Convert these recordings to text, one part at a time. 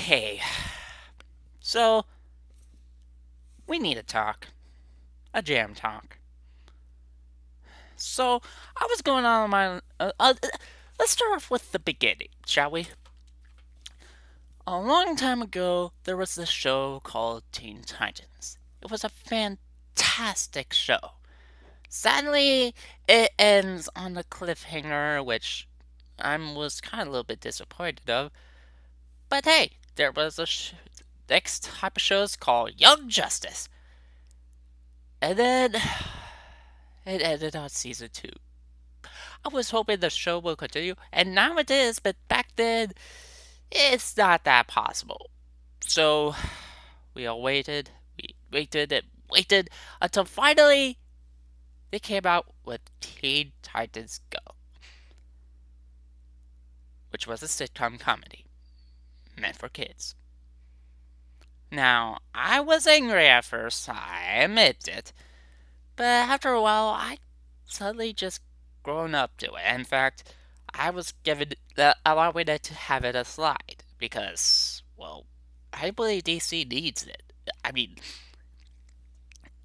Okay, so we need a talk, a jam talk. So I was going on my. Let's start off with the beginning, shall we? A long time ago, there was this show called Teen Titans. It was a fantastic show. Sadly, it ends on a cliffhanger, which I was kind of a little bit disappointed of. But hey, there was a next type of shows called Young Justice. And then it ended on season 2. I was hoping the show will continue, and now it is, but back then, it's not that possible. So, we all waited, we waited and waited until finally they came out with Teen Titans Go, which was a sitcom comedy meant for kids. Now, I was angry at first, I admit it, but after a while, I suddenly just grown up to it. In fact, I was given allowing it to have it a slide because, well, I believe DC needs it. I mean,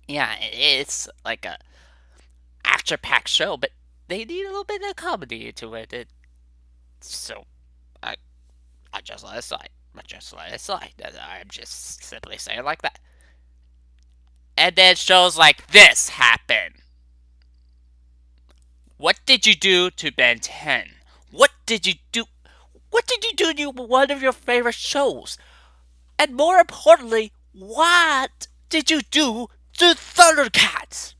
yeah, it's like a action-packed show, but they need a little bit of comedy to it. So I, I just let it slide. I just let it slide. I'm just simply saying it like that. And then shows like this happen. What did you do to Ben 10? What did you do? What did you do to one of your favorite shows? And more importantly, what did you do to Thundercats?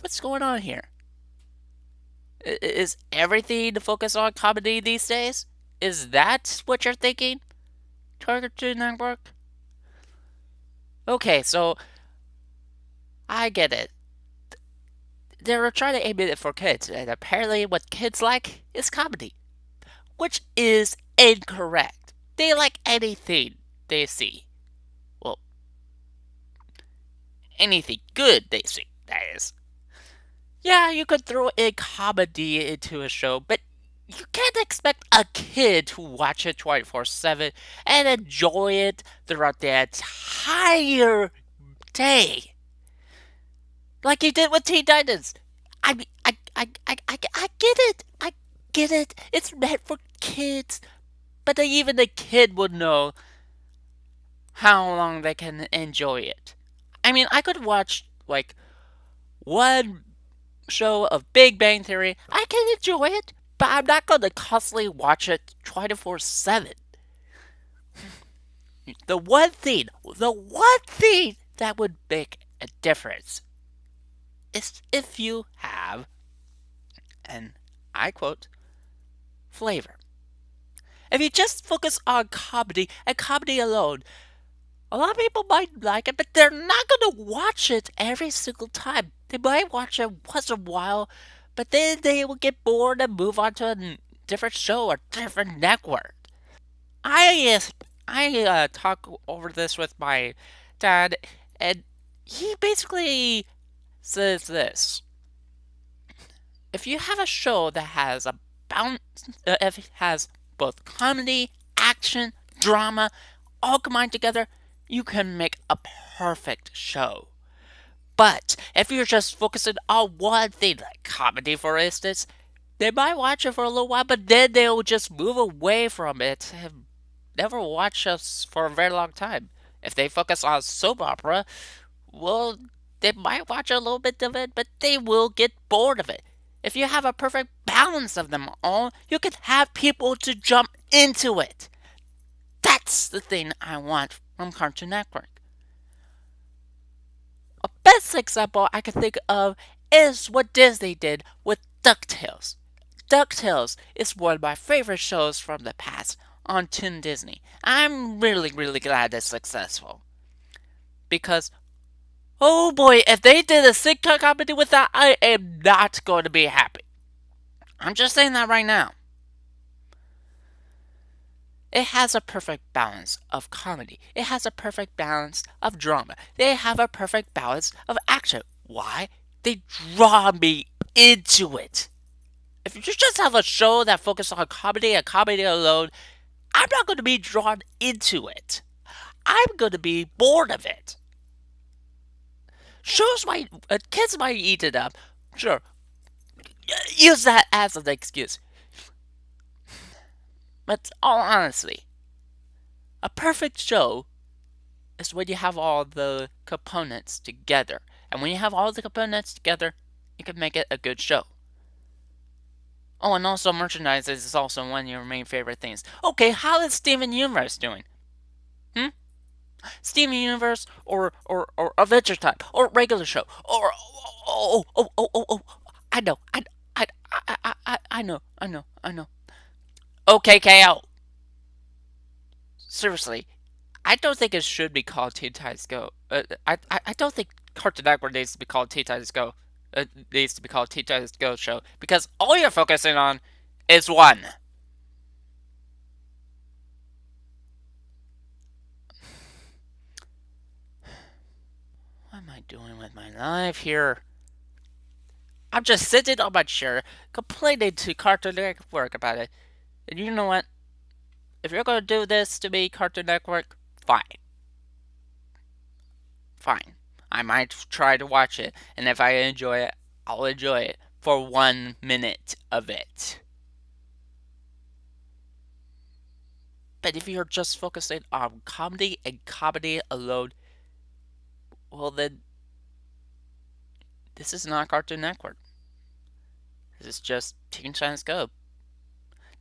What's going on here? Is everything to focus on comedy these days? Is that what you're thinking? Cartoon Network? Okay, so I get it. They're trying to aim it for kids, and apparently what kids like is comedy, which is incorrect. They like anything they see. Well, anything good they see, that is. Yeah, you could throw a comedy into a show, but you can't expect a kid to watch it 24/7 and enjoy it throughout the entire day. Like you did with Teen Titans. I get it. I get it. It's meant for kids. But even a kid would know how long they can enjoy it. I mean, I could watch, like, one show of Big Bang Theory. I can enjoy it, but I'm not going to constantly watch it 24/7. The one thing that would make a difference is if you have, and I quote, flavor. If you just focus on comedy and comedy alone, a lot of people might like it, but they're not going to watch it every single time. They might watch it once in a while, but then they will get bored and move on to a different show or different network. I talk over this with my dad, and he basically says this: if you have a show that has a balance, if it has both comedy, action, drama, all combined together, you can make a perfect show. But if you're just focusing on one thing, like comedy for instance, they might watch it for a little while, but then they'll just move away from it and never watch us for a very long time. If they focus on soap opera, well, they might watch a little bit of it, but they will get bored of it. If you have a perfect balance of them all, you can have people to jump into it. That's the thing I want from Cartoon Network. A best example I can think of is what Disney did with DuckTales. DuckTales is one of my favorite shows from the past on Toon Disney. I'm really, really glad it's successful. Because, oh boy, if they did a sitcom comedy with that, I am not going to be happy. I'm just saying that right now. It has a perfect balance of comedy. It has a perfect balance of drama. They have a perfect balance of action. Why? They draw me into it. If you just have a show that focuses on comedy and comedy alone, I'm not going to be drawn into it. I'm going to be bored of it. Kids might eat it up. Sure, use that as an excuse. But all honestly, a perfect show is when you have all the components together. And when you have all the components together, you can make it a good show. Oh, and also merchandise is also one of your main favorite things. Okay, how is Steven Universe doing? Hmm? Steven Universe or Adventure Time or regular show or I know, I know. Okay, KO. Seriously, I don't think it should be called Teen Titans Go. I don't think Cartoon Network needs to be called Teen Titans Go. It needs to be called Teen Titans Go Show because all you're focusing on is one. What am I doing with my life here? I'm just sitting on my chair complaining to Cartoon Network about it. And you know what? If you're going to do this to me, Cartoon Network, fine. Fine. I might try to watch it, and if I enjoy it, I'll enjoy it for 1 minute of it. But if you're just focusing on comedy and comedy alone, well then, this is not Cartoon Network. This is just Teen Titans Go.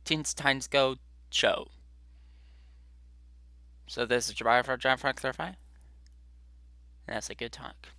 Teen Titans Go show. So this is Jabari for John Frank Clarify. That's a good talk.